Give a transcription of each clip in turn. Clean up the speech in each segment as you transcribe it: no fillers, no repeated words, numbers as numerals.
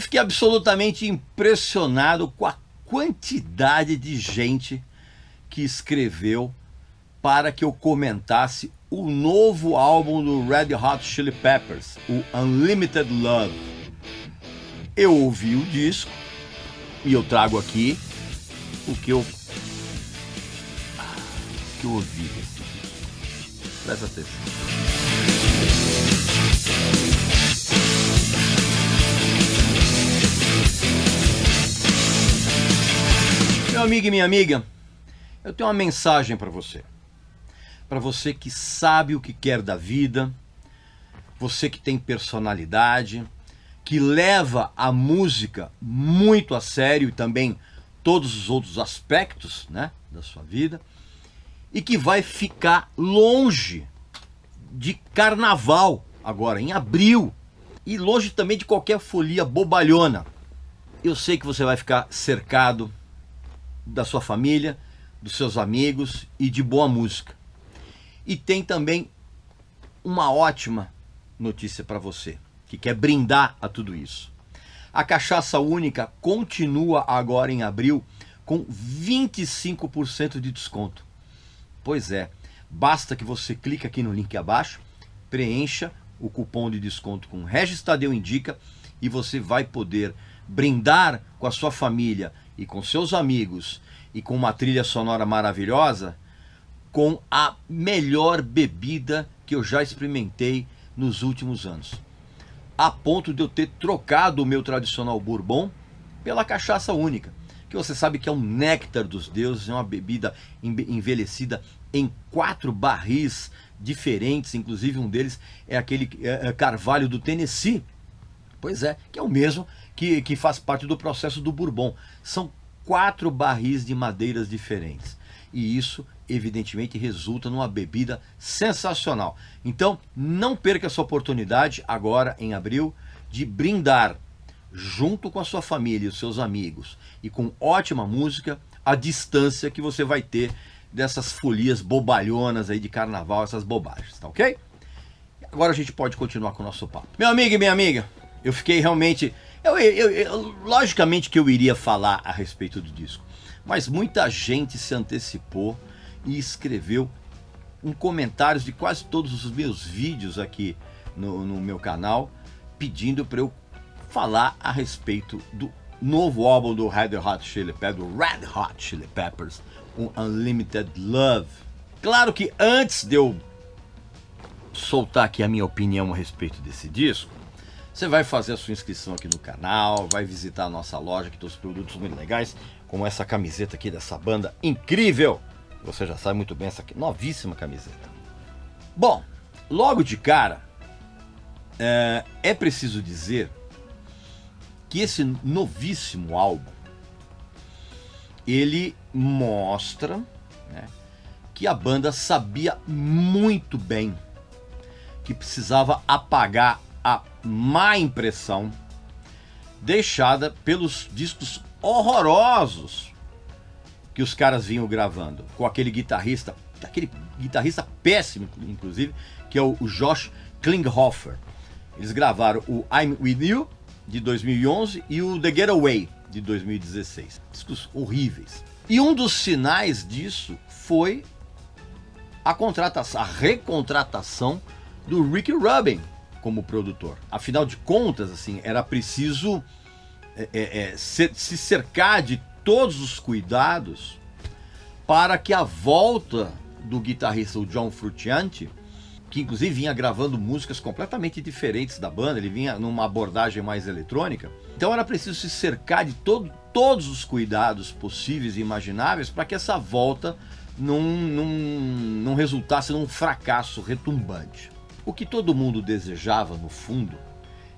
Eu fiquei absolutamente impressionado com a quantidade de gente que escreveu para que eu comentasse o novo álbum do Red Hot Chili Peppers, o Unlimited Love. Eu ouvi o disco e eu trago aqui o que eu ouvi desse disco. Presta atenção. Meu amigo e minha amiga, eu tenho uma mensagem para você. Para você que sabe o que quer da vida, você que tem personalidade, que leva a música muito a sério e também todos os outros aspectos, né, da sua vida, e que vai ficar longe de carnaval agora, em abril, e longe também de qualquer folia bobalhona. Eu sei que você vai ficar cercado da sua família, dos seus amigos e de boa música. E tem também uma ótima notícia para você, que quer brindar a tudo isso. A Cachaça Única continua agora em abril com 25% de desconto. Pois é, basta que você clique aqui no link abaixo, preencha o cupom de desconto com Regis Tadeu Indica e você vai poder brindar com a sua família e com seus amigos e com uma trilha sonora maravilhosa com a melhor bebida que eu já experimentei nos últimos anos. A ponto de eu ter trocado o meu tradicional bourbon pela Cachaça Única, que você sabe que é um néctar dos deuses, é uma bebida envelhecida em 4 barris diferentes, inclusive um deles é aquele Carvalho do Tennessee. Pois é, que é o mesmo que faz parte do processo do bourbon. São 4 barris de madeiras diferentes. E isso, evidentemente, resulta numa bebida sensacional. Então, não perca essa oportunidade agora, em abril, de brindar junto com a sua família e os seus amigos e com ótima música, a distância que você vai ter dessas folias bobalhonas aí de carnaval, essas bobagens, tá ok? Agora a gente pode continuar com o nosso papo. Meu amigo e minha amiga, eu fiquei realmente... logicamente que eu iria falar a respeito do disco, mas muita gente se antecipou e escreveu em comentários de quase todos os meus vídeos aqui no meu canal, pedindo para eu falar a respeito do novo álbum do Red Hot Chili Peppers, o Unlimited Love. Claro que antes de eu soltar aqui a minha opinião a respeito desse disco, você vai fazer a sua inscrição aqui no canal, vai visitar a nossa loja, que tem os produtos muito legais, como essa camiseta aqui dessa banda incrível. Você já sabe muito bem, essa aqui, novíssima camiseta. Bom, logo de cara, é preciso dizer que esse novíssimo álbum, ele mostra, né, que a banda sabia muito bem que precisava apagar a má impressão deixada pelos discos horrorosos que os caras vinham gravando com aquele guitarrista péssimo, inclusive, que é o Josh Klinghoffer. Eles gravaram o I'm With You de 2011 e o The Getaway de 2016. Discos horríveis. E um dos sinais disso foi a recontratação do Rick Rubin como produtor. Afinal de contas, assim, era preciso se cercar de todos os cuidados para que a volta do guitarrista, o John Frusciante, que inclusive vinha gravando músicas completamente diferentes da banda, ele vinha numa abordagem mais eletrônica, então era preciso se cercar de todos os cuidados possíveis e imagináveis para que essa volta não resultasse num fracasso retumbante. O que todo mundo desejava, no fundo,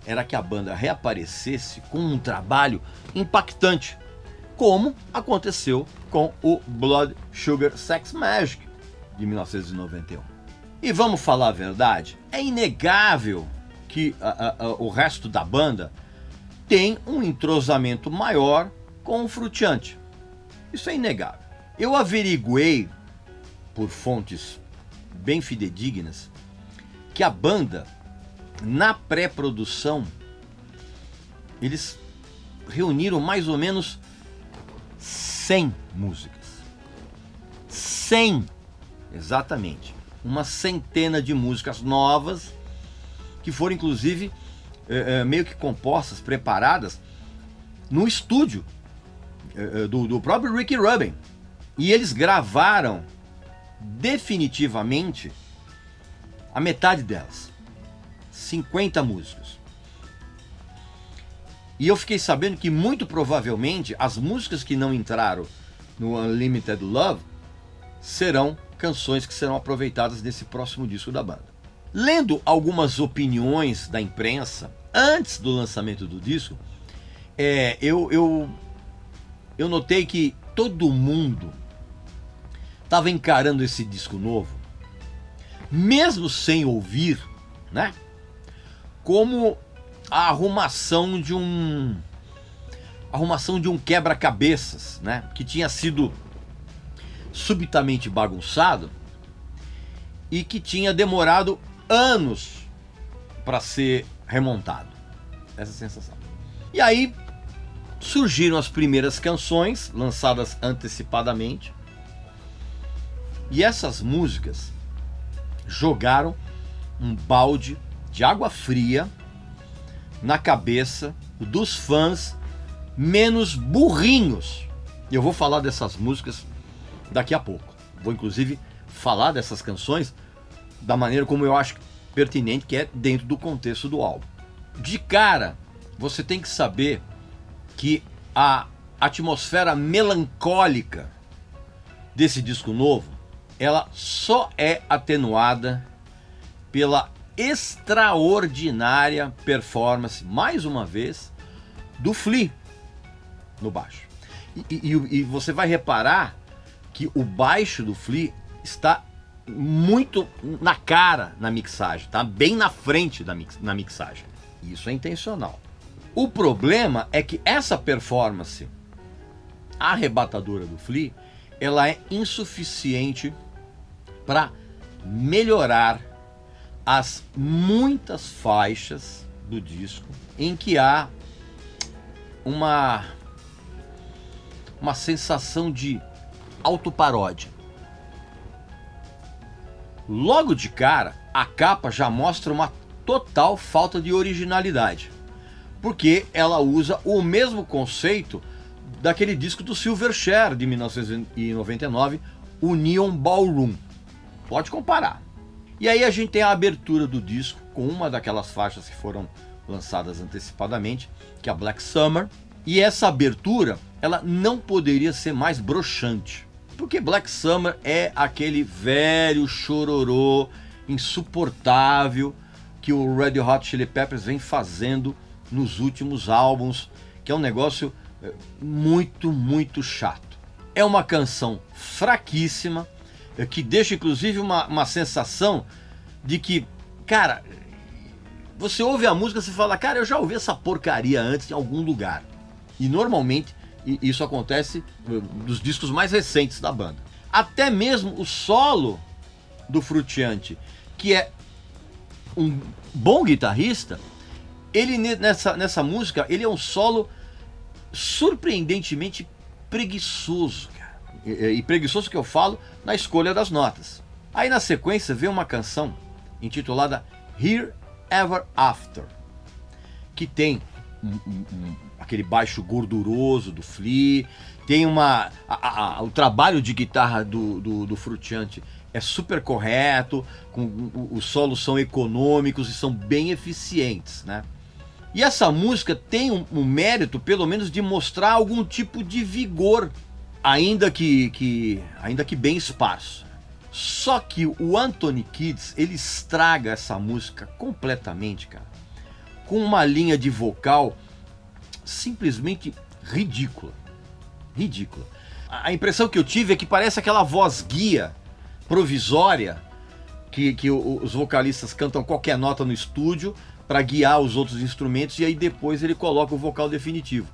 era que a banda reaparecesse com um trabalho impactante, como aconteceu com o Blood Sugar Sex Magik de 1991. E vamos falar a verdade, é inegável que o resto da banda tem um entrosamento maior com o Frusciante. Isso é inegável. Eu averiguei, por fontes bem fidedignas, que a banda, na pré-produção, eles reuniram mais ou menos 100 músicas. 100, exatamente. Uma centena de músicas novas, que foram inclusive meio que compostas, preparadas no estúdio do próprio Ricky Rubin. E eles gravaram definitivamente a metade delas, 50 músicas. E eu fiquei sabendo que muito provavelmente as músicas que não entraram no Unlimited Love serão canções que serão aproveitadas nesse próximo disco da banda. Lendo algumas opiniões da imprensa antes do lançamento do disco, eu notei que todo mundo estava encarando esse disco novo, mesmo sem ouvir, né, como a arrumação de um quebra-cabeças, né, que tinha sido subitamente bagunçado e que tinha demorado anos para ser remontado. Essa sensação. E aí surgiram as primeiras canções lançadas antecipadamente, e essas músicas jogaram um balde de água fria na cabeça dos fãs menos burrinhos. E eu vou falar dessas músicas daqui a pouco. Vou inclusive falar dessas canções da maneira como eu acho pertinente, que é dentro do contexto do álbum. De cara, você tem que saber que a atmosfera melancólica desse disco novo, ela só é atenuada pela extraordinária performance, mais uma vez, do Flea no baixo. E você vai reparar que o baixo do Flea está muito na cara na mixagem, tá? Bem na frente na mixagem. Isso é intencional. O problema é que essa performance arrebatadora do Flea, ela é insuficiente para melhorar as muitas faixas do disco em que há uma sensação de autoparódia. Logo de cara, a capa já mostra uma total falta de originalidade, porque ela usa o mesmo conceito daquele disco do Silverchair de 1999, o Neon Ballroom. Pode comparar. E aí a gente tem a abertura do disco com uma daquelas faixas que foram lançadas antecipadamente, que é a Black Summer. E essa abertura, ela não poderia ser mais broxante, porque Black Summer é aquele velho chororô insuportável que o Red Hot Chili Peppers vem fazendo nos últimos álbuns, que é um negócio muito, muito chato. É uma canção fraquíssima, que deixa inclusive uma sensação de que, cara, você ouve a música e você fala, cara, eu já ouvi essa porcaria antes em algum lugar. E normalmente isso acontece nos discos mais recentes da banda. Até mesmo o solo do Frutiante, que é um bom guitarrista, ele nessa música, ele é um solo surpreendentemente preguiçoso, cara. E preguiçoso que eu falo na escolha das notas. Aí na sequência vem uma canção intitulada Here Ever After, que tem aquele baixo gorduroso do Flea, tem o trabalho de guitarra do Frutiante é super correto, os solos são econômicos e são bem eficientes, né? E essa música tem um mérito, pelo menos, de mostrar algum tipo de vigor, ainda que bem esparso. Só que o Anthony Kiedis, ele estraga essa música completamente, cara, com uma linha de vocal simplesmente ridícula. Ridícula. A impressão que eu tive é que parece aquela voz guia provisória que os vocalistas cantam qualquer nota no estúdio para guiar os outros instrumentos, e aí depois ele coloca o vocal definitivo.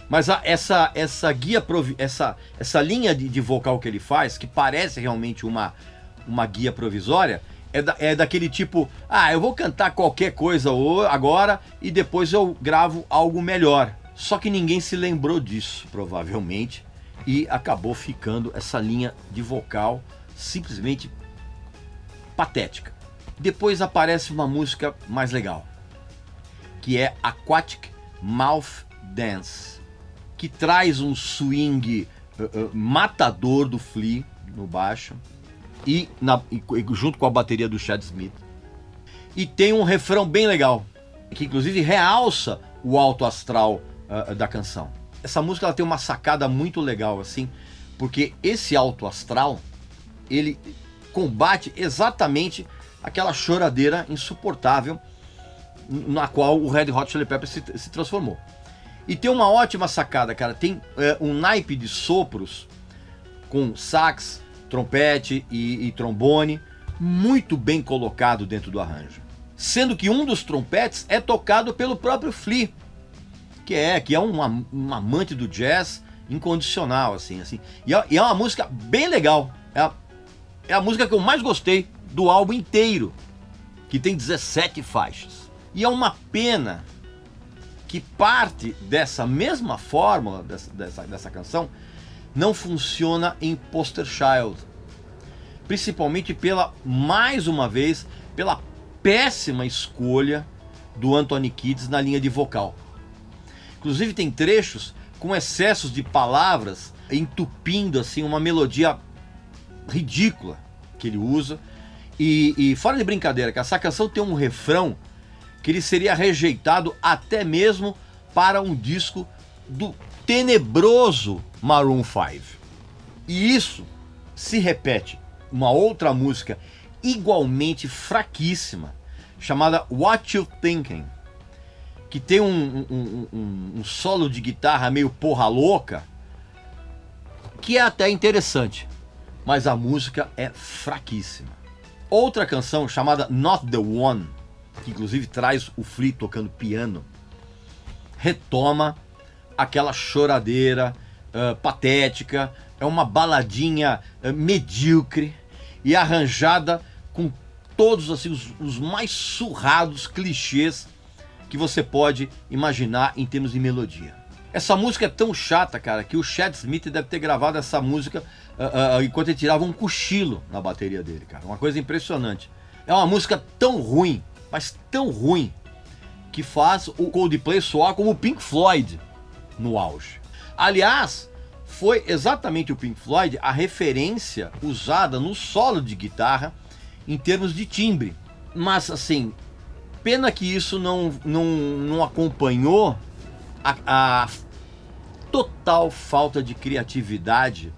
Mas essa guia, essa linha de vocal que ele faz, que parece realmente uma guia provisória, é daquele tipo, eu vou cantar qualquer coisa agora e depois eu gravo algo melhor. Só que ninguém se lembrou disso, provavelmente, e acabou ficando essa linha de vocal simplesmente patética. Depois aparece uma música mais legal, que é Aquatic Mouth Dance, que traz um swing matador do Flea no baixo e junto com a bateria do Chad Smith. E tem um refrão bem legal, que inclusive realça o alto astral da canção. Essa música ela tem uma sacada muito legal, assim, porque esse alto astral, ele combate exatamente aquela choradeira insuportável na qual o Red Hot Chili Peppers se transformou. E tem uma ótima sacada, cara. Tem um naipe de sopros com sax, trompete e trombone muito bem colocado dentro do arranjo. Sendo que um dos trompetes é tocado pelo próprio Flea, que é um amante do jazz incondicional, assim. E é uma música bem legal. É a música que eu mais gostei do álbum inteiro, que tem 17 faixas. E é uma pena que parte dessa mesma fórmula dessa canção não funciona em Poster Child. Principalmente mais uma vez, pela péssima escolha do Anthony Kiedis na linha de vocal. Inclusive tem trechos com excessos de palavras, entupindo assim uma melodia ridícula que ele usa. E fora de brincadeira, que essa canção tem um refrão que ele seria rejeitado até mesmo para um disco do tenebroso Maroon 5. E isso se repete uma outra música igualmente fraquíssima, chamada What You Thinking, que tem um solo de guitarra meio porra louca, que é até interessante, mas a música é fraquíssima. Outra canção chamada Not The One, que inclusive traz o Flea tocando piano, retoma aquela choradeira patética, é uma baladinha medíocre e arranjada com todos assim, os mais surrados clichês que você pode imaginar em termos de melodia. Essa música é tão chata, cara, que o Chad Smith deve ter gravado essa música enquanto ele tirava um cochilo na bateria dele, cara. Uma coisa impressionante. É uma música tão ruim, mas tão ruim, que faz o Coldplay soar como o Pink Floyd no auge. Aliás, foi exatamente o Pink Floyd a referência usada no solo de guitarra em termos de timbre. Mas assim, pena que isso não acompanhou a total falta de criatividade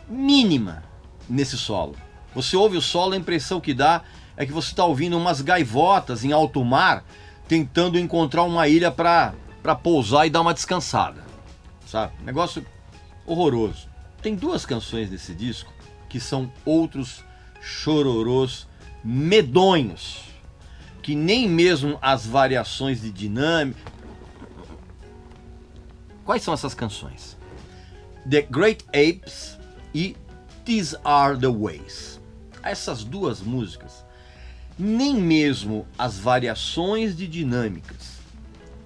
mínima nesse solo. Você ouve o solo, a impressão que dá é que você está ouvindo umas gaivotas em alto mar tentando encontrar uma ilha para pousar e dar uma descansada, sabe? Negócio horroroso. Tem duas canções desse disco que são outros chororôs medonhos, que nem mesmo as variações de dinâmica. Quais são essas canções? The Great Apes e These Are The Ways. Essas duas músicas, nem mesmo as variações de dinâmicas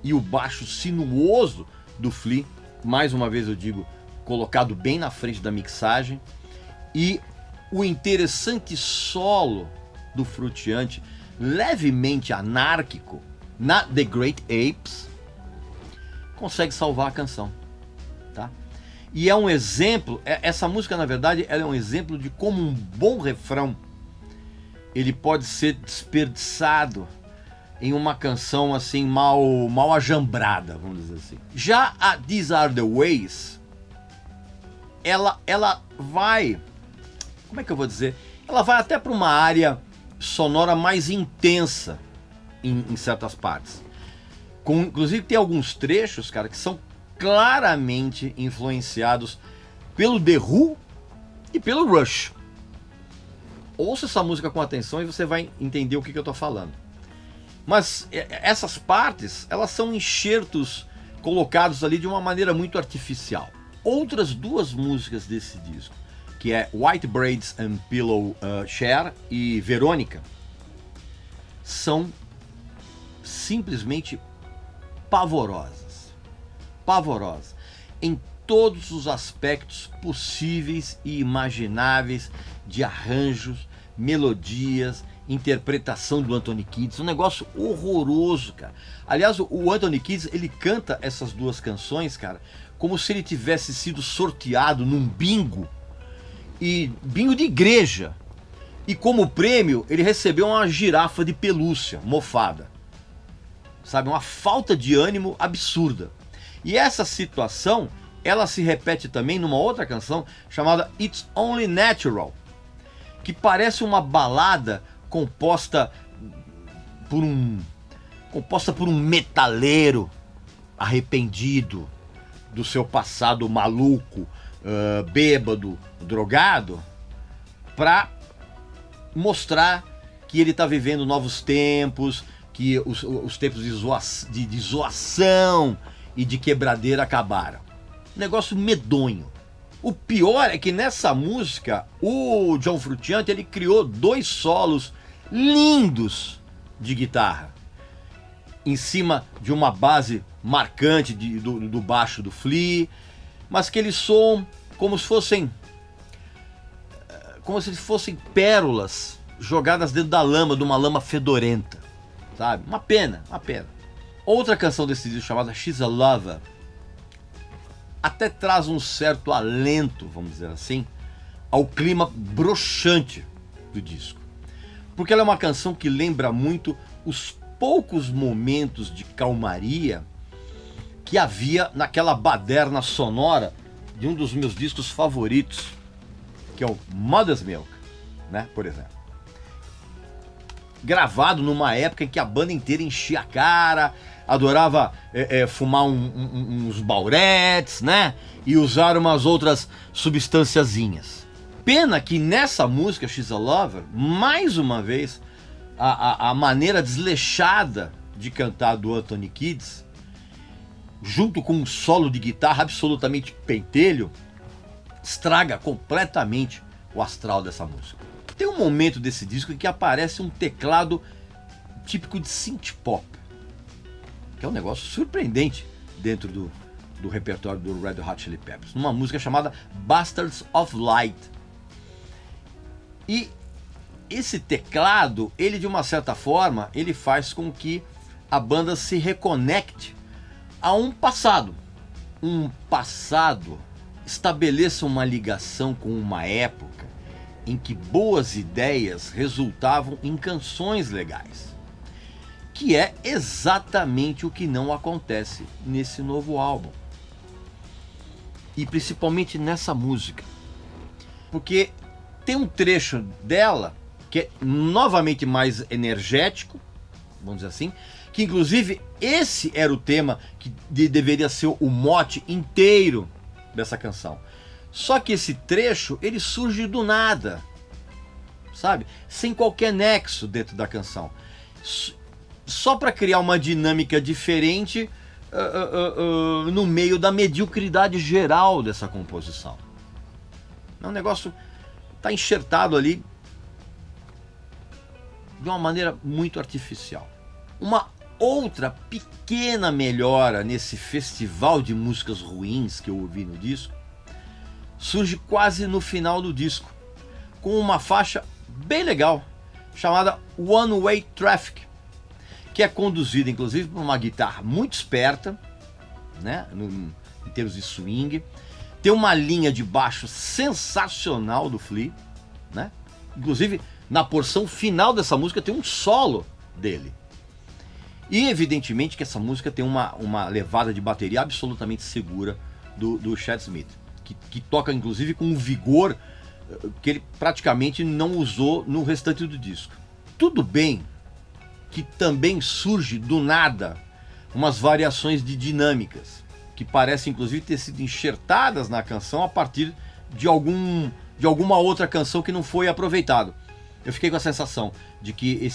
e o baixo sinuoso do Flea, mais uma vez eu digo, colocado bem na frente da mixagem, e o interessante solo do Frutiante, levemente anárquico, na The Great Apes, consegue salvar a canção, tá? E é um exemplo, essa música na verdade ela é um exemplo de como um bom refrão ele pode ser desperdiçado em uma canção assim mal ajambrada, vamos dizer assim. Já a These Are The Ways, ela vai, como é que eu vou dizer? Ela vai até para uma área sonora mais intensa em certas partes. Inclusive tem alguns trechos, cara, que são claramente influenciados pelo The Who e pelo Rush. Ouça essa música com atenção e você vai entender o que eu tô falando. Mas essas partes, elas são enxertos colocados ali de uma maneira muito artificial. Outras duas músicas desse disco, que é White Braids and Pillow Share e Verônica, são simplesmente pavorosas. pavorosa em todos os aspectos possíveis e imagináveis de arranjos, melodias, interpretação do Anthony Kiedis, um negócio horroroso, cara. Aliás, o Anthony Kiedis, ele canta essas duas canções, cara, como se ele tivesse sido sorteado num bingo, e bingo de igreja, e como prêmio ele recebeu uma girafa de pelúcia mofada, sabe, uma falta de ânimo absurda. E essa situação, ela se repete também numa outra canção chamada It's Only Natural, que parece uma balada composta por um metaleiro arrependido do seu passado maluco, bêbado, drogado, para mostrar que ele está vivendo novos tempos, que os tempos de zoação e de quebradeira acabaram. Negócio medonho. O pior é que nessa música o John Frusciante, ele criou 2 solos lindos de guitarra em cima de uma base marcante do baixo do Flea, mas que eles soam como se fossem pérolas jogadas dentro da lama, de uma lama fedorenta, sabe? Uma pena, uma pena. Outra canção desse disco, chamada She's a Lover, até traz um certo alento, vamos dizer assim, ao clima broxante do disco. Porque ela é uma canção que lembra muito os poucos momentos de calmaria que havia naquela baderna sonora de um dos meus discos favoritos, que é o Mother's Milk, né, por exemplo. Gravado numa época em que a banda inteira enchia a cara, adorava fumar uns bauretes, né? E usar umas outras substanciazinhas. Pena que nessa música, She's a Lover, mais uma vez, a maneira desleixada de cantar do Anthony Kiedis, junto com um solo de guitarra absolutamente pentelho, estraga completamente o astral dessa música. Tem um momento desse disco em que aparece um teclado típico de synth pop, que é um negócio surpreendente dentro do repertório do Red Hot Chili Peppers, numa música chamada Bastards of Light. E esse teclado, ele de uma certa forma, ele faz com que a banda se reconecte a um passado. Um passado estabeleça uma ligação com uma época em que boas ideias resultavam em canções legais. Que é exatamente o que não acontece nesse novo álbum. E principalmente nessa música. Porque tem um trecho dela que é novamente mais energético, vamos dizer assim, que inclusive esse era o tema que deveria ser o mote inteiro dessa canção. Só que esse trecho, ele surge do nada, sabe? Sem qualquer nexo dentro da canção. Só para criar uma dinâmica diferente no meio da mediocridade geral dessa composição. O negócio está enxertado ali de uma maneira muito artificial. Uma outra pequena melhora nesse festival de músicas ruins que eu ouvi no disco surge quase no final do disco, com uma faixa bem legal chamada One Way Traffic, que é conduzida inclusive por uma guitarra muito esperta, né, em termos de swing. Tem uma linha de baixo sensacional do Flea, né? Inclusive na porção final dessa música tem um solo dele. E evidentemente que essa música tem uma levada de bateria absolutamente segura do Chad Smith, que toca inclusive com um vigor que ele praticamente não usou no restante do disco. Tudo bem que também surge do nada umas variações de dinâmicas, que parecem inclusive ter sido enxertadas na canção a partir de alguma outra canção que não foi aproveitado. Eu fiquei com a sensação de que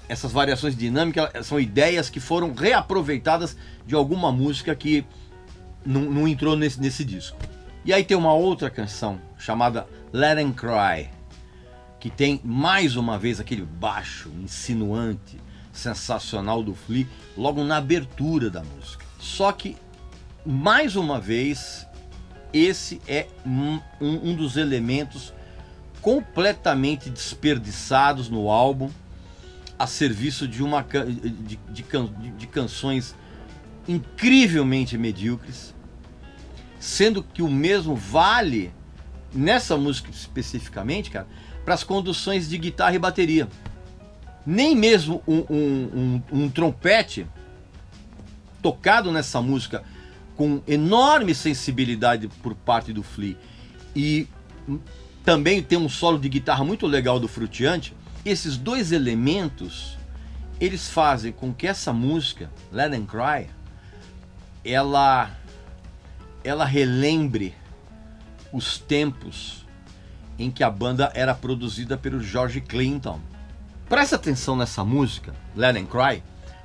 essas variações dinâmicas são ideias que foram reaproveitadas de alguma música que não entrou nesse disco. E aí tem uma outra canção chamada Let 'Em Cry, que tem mais uma vez aquele baixo insinuante, sensacional do Flea logo na abertura da música. Só que, mais uma vez, esse é um dos elementos completamente desperdiçados no álbum, a serviço de canções incrivelmente medíocres, sendo que o mesmo vale, nessa música especificamente, cara, para as conduções de guitarra e bateria. Nem mesmo um trompete tocado nessa música com enorme sensibilidade por parte do Flea, e também tem um solo de guitarra muito legal do Frutiante. Esses dois elementos, eles fazem com que essa música, Let Them Cry, ela relembre os tempos em que a banda era produzida pelo George Clinton. Presta atenção nessa música, Let Them Cry,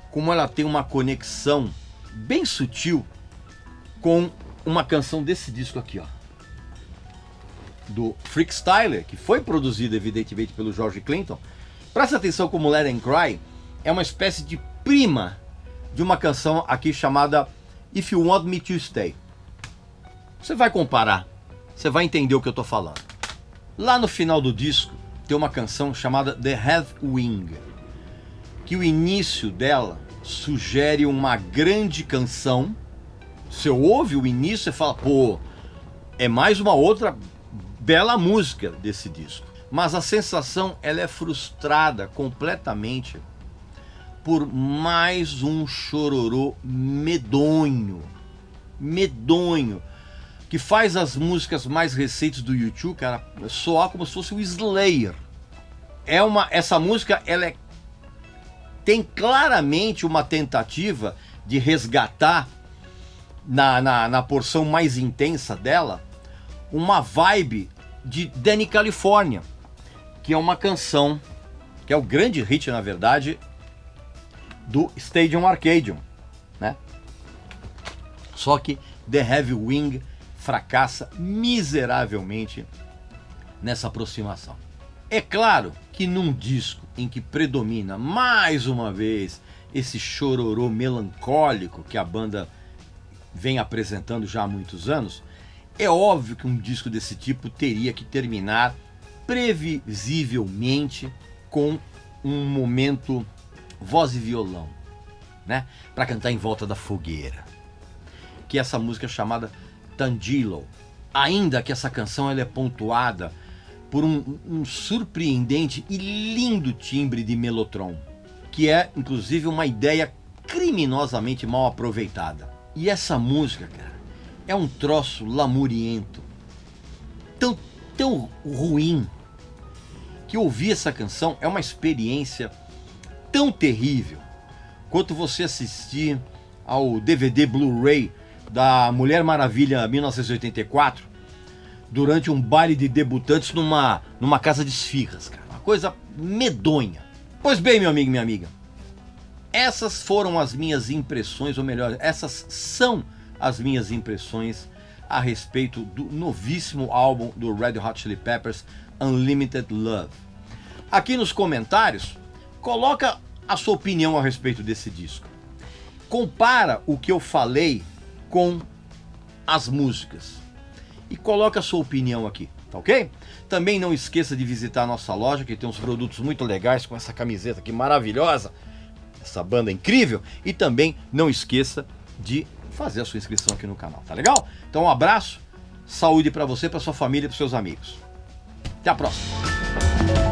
como ela tem uma conexão bem sutil com uma canção desse disco aqui, ó, do Freakstyler, que foi produzido evidentemente pelo George Clinton. Presta atenção como Let Them Cry é uma espécie de prima de uma canção aqui chamada If You Want Me To Stay. Você vai comparar, você vai entender o que eu tô falando. Lá no final do disco tem uma canção chamada The Heavy Wing, que o início dela sugere uma grande canção. Você ouve o início e fala, pô, é mais uma outra bela música desse disco. Mas a sensação, ela é frustrada completamente por mais um chororô medonho, que faz as músicas mais recentes do U2, cara, soar como se fosse o Slayer. Essa música, tem claramente uma tentativa de resgatar na porção mais intensa dela uma vibe de Danny California, que é uma canção que é o grande hit, na verdade, do Stadium Arcadium, né? Só que The Heavy Wing fracassa miseravelmente nessa aproximação. É claro que num disco em que predomina mais uma vez esse chororô melancólico que a banda vem apresentando já há muitos anos, é óbvio que um disco desse tipo teria que terminar previsivelmente com um momento voz e violão, né? Para cantar em volta da fogueira, que é essa música chamada Tangelo. Ainda que essa canção ela é pontuada por um surpreendente e lindo timbre de melotron, que é inclusive uma ideia criminosamente mal aproveitada. E essa música, cara, é um troço lamuriento, tão ruim, que ouvir essa canção é uma experiência tão terrível quanto você assistir ao DVD Blu-ray da Mulher Maravilha 1984 durante um baile de debutantes numa casa de esfirras, cara. Uma coisa medonha. Pois bem, meu amigo e minha amiga, essas foram as minhas impressões, ou melhor, essas são as minhas impressões a respeito do novíssimo álbum do Red Hot Chili Peppers, Unlimited Love. Aqui nos comentários, coloca a sua opinião a respeito desse disco. Compara o que eu falei com as músicas e coloca a sua opinião aqui, tá ok? Também não esqueça de visitar a nossa loja, que tem uns produtos muito legais, com essa camiseta aqui maravilhosa, essa banda incrível, e também não esqueça de fazer a sua inscrição aqui no canal, tá legal? Então um abraço, saúde para você, para sua família e para seus amigos. Até a próxima!